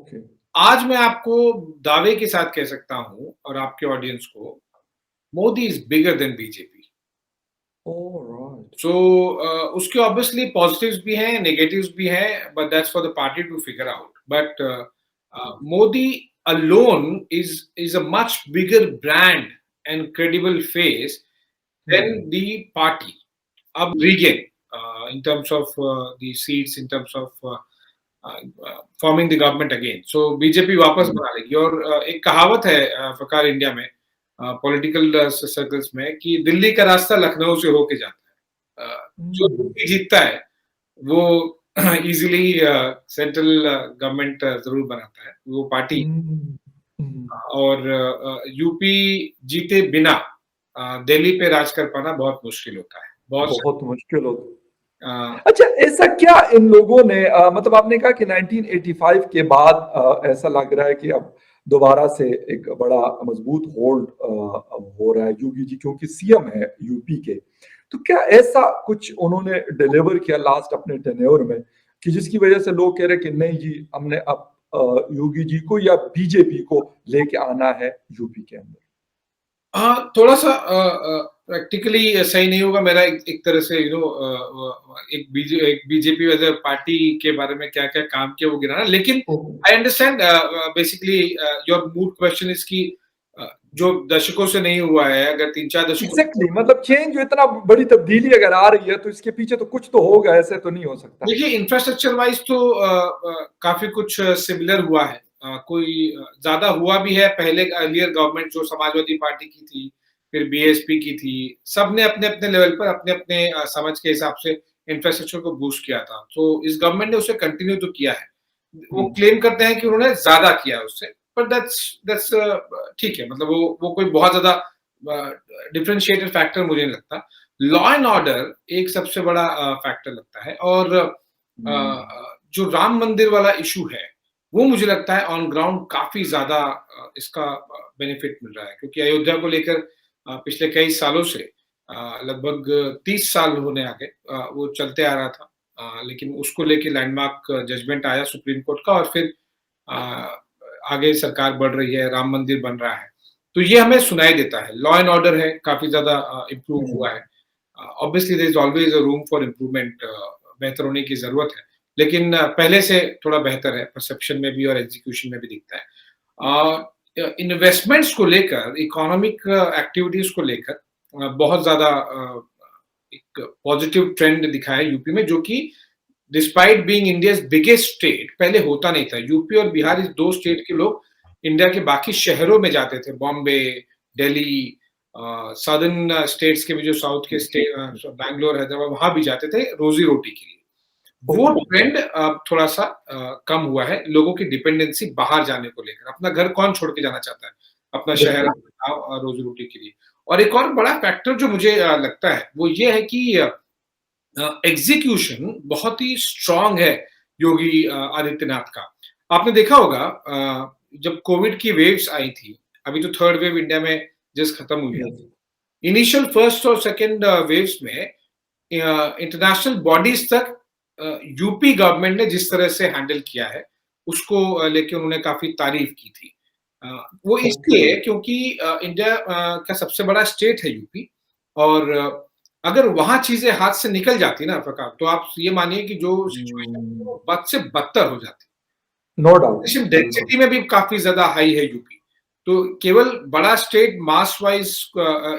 Okay. आज मैं आपको दावे के साथ कह सकता हूं और आपके ऑडियंस को, Modi is bigger than BJP. Alright. So उसके ऑब्वियसली पॉजिटिव्स भी हैं, नेगेटिव्स भी हैं, but that's for the party to figure out. But Modi alone is a much bigger brand and credible face than hmm, the party. Up regain in terms of the seats, in terms of forming the government again. So BJP वापस हुँ, बना लेगी। और एक कहावत है फकार India में, political circles में, कि दिल्ली का रास्ता लखनऊ से होके जाता है। जो हुँ, यूपी जीतता है वो इजीली सेंट्रल गवर्नमेंट जरूर बनाता है वो पार्टी। हुँ, हुँ। और यूपी जीते बिना दिल्ली पे राज कर पाना बहुत मुश्किल होता है। बहुत बहुत मुश्किल होता। अ, अच्छा, ऐसा क्या इन लोगों ने मतलब आपने कहा कि 1985 के बाद ऐसा लग रहा है कि अब दोबारा से एक बड़ा मजबूत होल्ड अब हो रहा है योगी जी, क्योंकि सीएम है यूपी के। तो क्या ऐसा कुछ उन्होंने डिलीवर किया लास्ट अपने टेन्योर में कि जिसकी वजह से लोग कह रहे हैं कि नहीं जी, हमने अब योगी जी को या बीजेपी को लेके आना है यूपी के अंदर? हाँ, थोड़ा-सा प्रैक्टिकली सही नहीं होगा मेरा एक तरह से एक बीजेपी एज़ अ पार्टी के बारे में क्या-क्या काम किया वो गिनाना। लेकिन okay. I understand basically your mood question is कि जो दशकों से नहीं हुआ है, अगर 3-4 दशकों से। एग्जैक्टली, मतलब चेंज जो इतना बड़ी तब्दीली अगर आ रही है तो इसके पीछे तो कुछ तो होगा, ऐसे तो नहीं हो सकता। देखिए, इंफ्रास्ट्रक्चर वाइज़ तो काफ़ी कुछ सिमिलर हुआ है। कोई ज़्यादा हुआ भी है। पहले अर्लियर गवर्नमेंट जो समाजवादी पार्टी की थी, फिर बीएसपी की थी, सबने अपने-अपने लेवल पर अपने-अपने समझ के हिसाब से इंफ्रास्ट्रक्चर को बूस्ट किया था। तो इस गवर्नमेंट ने उसे कंटिन्यू तो किया है। वो हम्म, क्लेम करते हैं कि उन्होंने ज़्यादा किया है उससे, बट दैट्स दैट्स ठीक है। मतलब वो कोई बहुत ज़्यादा डिफरेंशिएटेड फैक्टर मुझे नहीं लगता। लॉ एंड ऑर्डर एक सबसे बड़ा फैक्टर लगता है। और हम्म, जो राम मंदिर वाला इशू है, वो मुझे लगता है ऑन ग्राउंड काफ़ी ज़्यादा इसका बेनिफिट मिल रहा है, क्योंकि अयोध्या को लेकर पिछले कई सालों से लगभग 30 साल होने आ गए वो चलते आ रहा था। लेकिन उसको लेके लैंडमार्क जजमेंट आया सुप्रीम कोर्ट का, और फिर अ, आगे सरकार बढ़ रही है, राम मंदिर बन रहा है। तो ये हमें सुनाई देता है। लॉ एंड ऑर्डर है, काफ़ी ज़्यादा इम्प्रूव हम्म, हुआ है। Obviously there is always a room for improvement, बेहतर होने की ज़रूरत है। लेकिन पहले से थोड़ा बेहतर है, परसेप्शन में भी और एग्ज़ीक्यूशन में भी दिखता है। इन्वेस्टमेंट्स को लेकर, इकोनॉमिक एक्टिविटीज़ को लेकर बहुत ज़्यादा एक पॉजिटिव ट्रेंड दिखा है यूपी में, जो कि despite being India's biggest state पहले होता नहीं था। यूपी और बिहार इस 2 स्टेट के लोग इंडिया के बाकी शहरों में जाते थे, बॉम्बे, दिल्ली, सदर्न स्टेट्स के भी, जो साउथ के बैंगलोर, हैदराबाद, वहाँ भी जाते थे रोज़ी-रोटी के लिए। वो ओके। ट्रेंड अब थोड़ा-सा कम हुआ है, लोगों की डिपेंडेंसी बाहर जाने को लेकर। अपना घर कौन छोड़ के जाना चाहता है? अपना शहर, बिल्कुल। अपना गाँव रोज़ी-रोटी के लिए। और एक और बड़ा फैक्टर जो मुझे लगता है, वो ये है कि एग्ज़ीक्यूशन बहुत ही स्ट्रॉन्ग है योगी आदित्यनाथ का। आपने देखा होगा जब कोविड की वेव्स आई थी, अभी तो थर्ड वेव इंडिया में जस्ट खत्म हुई है। यस। इनिशियल फर्स्ट और सेकंड वेव्स में इंटरनेशनल बॉडीज तक यूपी गवर्नमेंट ने जिस तरह से हैंडल किया है, उसको लेके उन्होंने काफ़ी तारीफ़ की थी। अ, वो ओके। इसलिए क्योंकि इंडिया का सबसे बड़ा स्टेट है यूपी। और अगर वहाँ चीज़ें हाथ से निकल जाती ना प्रकार, तो आप ये मानिए कि जो सिचुएशन है वो बद से बदतर हो जाती। No doubt. पॉपुलेशन बिल्कुल। डेंसिटी में भी काफ़ी ज़्यादा हाई है यूपी। तो केवल बड़ा स्टेट मास वाइज़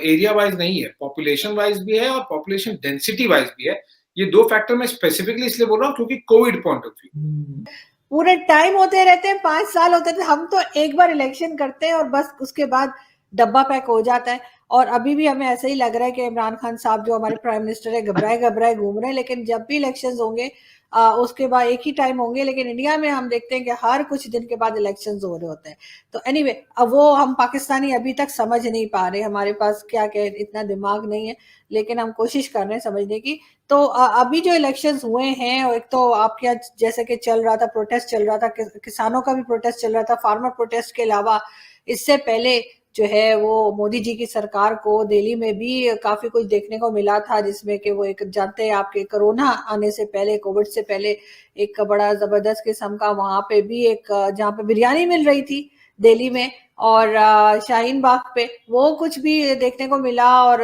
एरिया वाइज़ नहीं है, पॉपुलेशन वाइज़ भी है और पॉपुलेशन डेंसिटी वाइज़ भी है। ये 2 फैक्टर मैं स्पेसिफिकली इसलिए बोल रहा हूँ क्योंकि कोविड पॉइंट ऑफ व्यू। हम्म, पूरे टाइम होते रहते हैं, 5 साल होते थे। हम तो एक बार इलेक्शन करते हैं और बस उसके बाद डब्बा पैक हो जाता है। और अभी भी हमें ऐसा ही लग रहा है कि इमरान खान साहब जो हमारे प्राइम मिनिस्टर है, घबराए घबराए घूम रहे हैं। लेकिन जब भी इलेक्शंस होंगे उसके बाद एक ही टाइम होंगे। लेकिन इंडिया में हम देखते हैं कि हर कुछ दिन के बाद इलेक्शंस हो रहे होते हैं। तो एनीवे, अब वो हम पाकिस्तानी अभी तक समझ नहीं पा रहे, हमारे पास क्या क्या इतना दिमाग नहीं है। लेकिन हम कोशिश कर रहे हैं समझने की। तो अभी जो इलेक्शंस हुए हैं, और एक तो आपके यहाँ जैसे कि चल रहा था, प्रोटेस्ट चल रहा था, किसानों का भी प्रोटेस्ट चल रहा था, फार्मर प्रोटेस्ट के अलावा इससे पहले जो है वो मोदी जी की सरकार को दिल्ली में भी काफी कुछ देखने को मिला था, जिसमें कि वो एक जानते हैं आपके कोरोना आने से पहले, कोविड से पहले एक बड़ा जबरदस्त किस्म का वहां पे भी एक जहाँ पे बिरयानी मिल रही थी दिल्ली में और शाहीन बाग पे वो कुछ भी देखने को मिला। और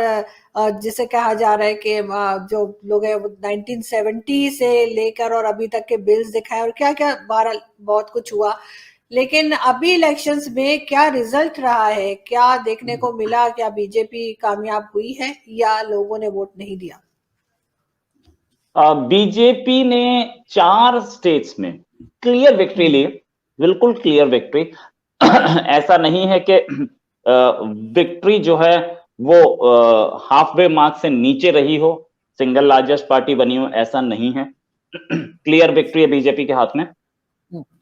जिसे कहा जा रहा है कि जो लोग हैं 1970 से लेकर और अभी तक के बिल्स दिखाए और क्या क्या बहरहाल बहुत कुछ हुआ। लेकिन अभी इलेक्शंस में क्या रिजल्ट रहा है, क्या देखने को मिला, क्या बीजेपी कामयाब हुई है या लोगों ने वोट नहीं दिया? बीजेपी ने 4 स्टेट्स में क्लियर विक्ट्री ली, बिल्कुल क्लियर विक्ट्री। ऐसा नहीं है कि विक्ट्री जो है वो हाफ वे मार्क से नीचे रही हो, सिंगल लार्जेस्ट पार्टी बनी हो, ऐसा नहीं है। क्लियर विक्ट्री है बीजेपी के हाथ में।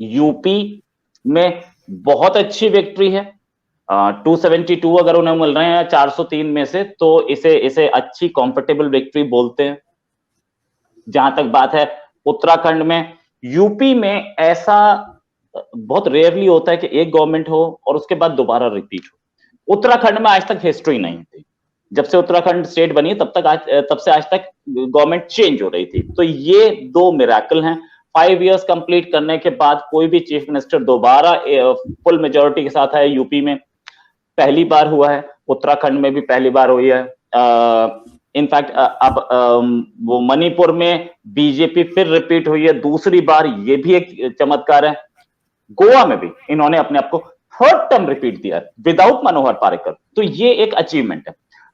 यूपी में बहुत अच्छी विक्ट्री है, 272 अगर उन्हें मिल रहे हैं 403 में से, तो इसे अच्छी कंफर्टेबल विक्ट्री बोलते हैं। जहां तक बात है उत्तराखंड में, यूपी में ऐसा बहुत रेयरली होता है कि एक गवर्नमेंट हो और उसके बाद दोबारा रिपीट हो। उत्तराखंड में आज तक हिस्ट्री नहीं थी। जब से उत्तराखंड स्टेट बनी तब से आज तक गवर्नमेंट चेंज हो रही थी। तो ये 2 मिरेकल हैं। 5 इयर्स कंप्लीट करने के बाद कोई भी चीफ मिनिस्टर दोबारा फुल मेजोरिटी के साथ है यूपी में, पहली बार हुआ है। उत्तराखंड में भी पहली बार हुई है। इनफैक्ट अब वो मणिपुर में बीजेपी फिर रिपीट हुई है दूसरी बार, ये भी एक चमत्कार है। गोवा में भी इन्होंने अपने आप को 3rd टर्म रिपीट दिया विदाउट मनोहर पार्रिकर, तो ये एक अचीवमेंट है।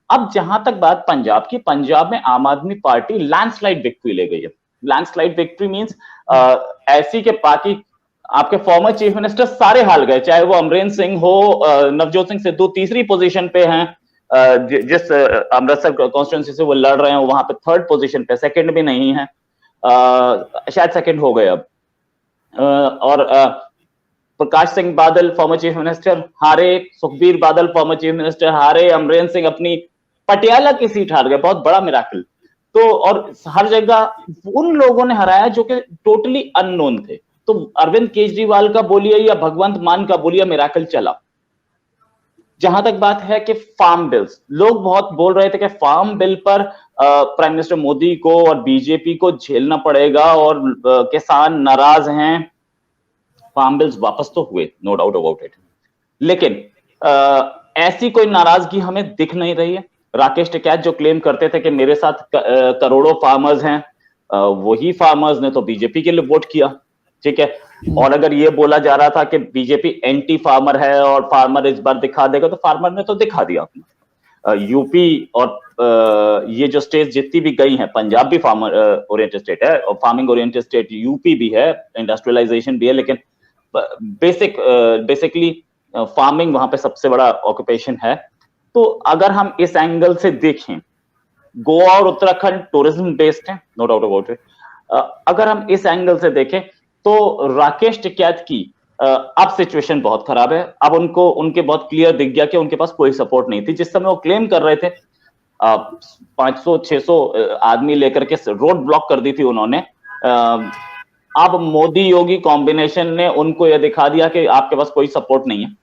अब जहां तक बात पंजाब की, पंजाब में आम आदमी पार्टी लैंडस्लाइड विक्ट्री ले गई है। लैंडस्लाइड विक्ट्री मींस ऐसी के बाकी आपके फॉर्मर चीफ मिनिस्टर सारे हाल गए, चाहे वो अमरेंद्र सिंह हो, नवजोत सिंह सिद्धू तीसरी पोजीशन पे हैं, जिस अमृतसर कॉन्स्टिट्यूंसी से वो लड़ रहे हैं वहां पे 3rd पोजीशन पे, 2nd भी नहीं है, शायद 2nd हो गए अब। और Prakash Singh Badal former chief minister हारे, Sukhbir Badal former chief minister हारे, अमरेंद्र सिंह अपनी पटियाला की सीट हार गए, बहुत बड़ा मिराकल। तो और हर जगह उन लोगों ने हराया जो कि टोटली अननोन थे। तो अरविंद केजरीवाल का बोलिए या भगवंत मान का बोलिए, मिराकल चला। जहां तक बात है कि फार्म बिल्स, लोग बहुत बोल रहे थे कि फार्म बिल पर प्राइम मिनिस्टर मोदी को और बीजेपी को झेलना पड़ेगा और किसान नाराज हैं। फार्म बिल्स वापस तो हुए, नो डाउट अबाउट इट, लेकिन ऐसी कोई नाराजगी हमें दिख नहीं रही है। राकेश टिकैत जो क्लेम करते थे कि मेरे साथ करोड़ों फार्मर्स हैं, वही फार्मर्स ने तो बीजेपी के लिए वोट किया, ठीक है। और अगर ये बोला जा रहा था कि बीजेपी एंटी फार्मर है और फार्मर इस बार दिखा देगा, तो फार्मर ने तो दिखा दिया अपना। यूपी और ये जो स्टेट जितनी भी गई हैं, पंजाब भी फार्मर ओरिएंटेड स्टेट है और फार्मिंग ओरिएंटेड स्टेट यूपी भी है, इंडस्ट्रियलाइजेशन भी है, लेकिन बेसिकली फार्मिंग वहां पे सबसे बड़ा ऑक्यूपेशन है। तो अगर हम इस एंगल से देखें, गोवा और उत्तराखंड टूरिज्म बेस्ड है, नो डाउट अबाउट इट। अगर हम इस एंगल से देखें तो राकेश टिकैत की अब सिचुएशन बहुत खराब है। अब उनके बहुत क्लियर दिख गया कि उनके पास कोई सपोर्ट नहीं थी। जिस समय वो क्लेम कर रहे थे 500-600 आदमी लेकर के रोड ब्लॉक कर दी थी उन्होंने, अब मोदी योगी कॉम्बिनेशन ने उनको यह दिखा दिया कि आपके पास कोई सपोर्ट नहीं है।